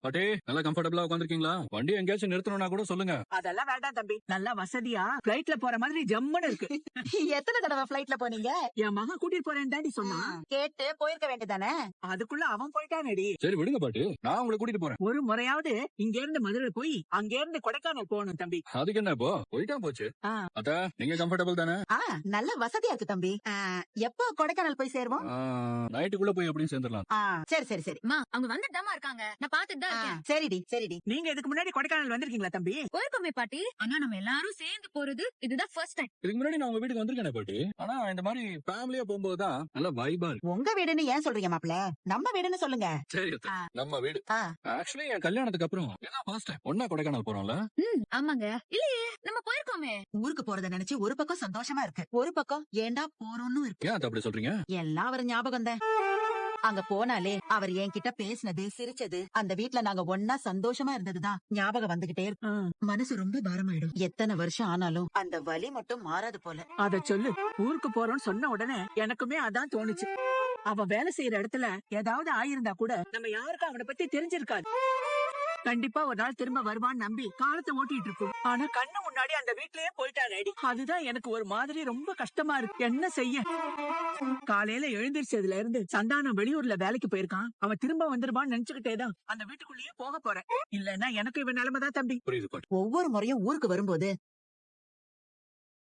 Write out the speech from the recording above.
பாட்டி நல்லா கம்ஃபர்டபுளா உட்காந்துருக்கீங்களா? வண்டி எங்கேயாச்சும் நிறுத்தணும்னா கூட சொல்லுங்க. அதெல்லாம் வேண்டாம் தம்பி. நல்லா வசதியா பிளைட்ல போற மாதிரி ஜம்முன்னு இருக்கு. எத்தனை தடவை பிளைட்ல போனீங்க? என் மகன் கூட்டிட்டு போறேன்னு தாண்டி சொன்னான். கேட்டு போயிருக்க வேண்டியதானே? அதுக்குள்ள அவன் போயிட்டானடி. சரி விடுங்க பாட்டி, நான் உங்களை கூட்டிட்டு போறேன். ஒரு முறையாவது இங்க இருந்து மதுரை போய் அங்க இருந்து கொடைக்கானல் போகணும் தம்பி. அதுக்கு என்ன இப்போ போயிட்டா போச்சு. ஆ. அத்தா நீங்க கம்ஃபர்டபுள் தானே? நல்ல வசதியா இருக்கு தம்பி. எப்போ கொடைக்கானல் போய் சேருவோம்? நைட்டுக்குள்ள போய் எப்படியும் சேர்ந்துடலாம். சரி சரி சரி. அம்மா அவங்க வந்துட்டு இருக்காங்க, நான் பாத்துட்டு தான் இருக்கேன். சரிடி சரிடி. நீங்க இதுக்கு முன்னாடி கொடைக்கானல் வந்திருக்கீங்களா தம்பி? போயிருக்கோமே பாட்டி, ஆனா நம்ம எல்லாரும் சேர்ந்து போறது இதுதான் ஃபர்ஸ்ட் டைம். இதுக்கு முன்னாடி நான் உங்க வீட்டுக்கு வந்திருக்கேனே பாட்டி. ஆனா இந்த மாதிரி ஃபேமிலியா போகும்போதுதான் நல்ல வைபா இருக்கு. உங்க வீடுன்னு ஏன் சொல்றீங்க மாப்ள? நம்ம வீடுன்னு சொல்லுங்க. சரி அத்தா, நம்ம வீடு. ஆக்சுவலி என் கல்யாணத்துக்கு அப்புறம் இதான் ஃபர்ஸ்ட் டைம் ஒண்ணா கொடைக்கானல் போறோம்ல. ஆமாங்க. இல்லையே, நம்ம போயிருக்கோமே. ஊருக்கு போறத நினைச்சு ஒரு பக்கம் சந்தோஷமா இருக்கு, ஒரு பக்கம் ஏண்டா போறோம்னு இருக்கு. ஏன் அத்தா அப்படி சொல்றீங்க? எல்லாம் அவர் ஞாபகம் தான். அங்க போனாலே அவர் என்கிட்ட பேசினது, சிரிச்சது, அந்த வீட்ல நாங்க ஒன்னா சந்தோஷமா இருந்ததுதான் ஞாபகம் வந்துகிட்டே இருக்கு. மனசு ரொம்ப பாரமாயிடும். எத்தனை வருஷம் ஆனாலும் அந்த வலி மட்டும் மாறாது போல. அத சொல்லு. ஊருக்கு போறோம்னு சொன்ன உடனே எனக்குமே அதான் தோணுச்சு. அவன் வேலை செய்யற இடத்துல ஏதாவது ஆயிருந்தா கூட நம்ம யாருக்கும் அவனை பத்தி தெரிஞ்சிருக்காது. கண்டிப்பா ஒரு நாள் திரும்ப வருவான்னு நம்பி காலத்தை ஓட்டிட்டு இருக்கும். ஆனா கண்ணு முன்னாடி அந்த வீட்லயே போயிட்டானேடி. அதுதான் எனக்கு ஒரு மாதிரி ரொம்ப கஷ்டமா இருக்கு. என்ன செய்ய? காலையில எழுந்திருச்சதுல இருந்து சந்தானம் வெளியூர்ல வேலைக்கு போயிருக்கான். அவன் திரும்ப வந்துருவான்னு நினைச்சுக்கிட்டேதான் அந்த வீட்டுக்குள்ளேயே போக போறேன். இல்லன்னா எனக்கு இவன் நிலைமைதான் தம்பி. புரியுது பாட்டி. ஒவ்வொரு முறையும் ஊருக்கு வரும்போது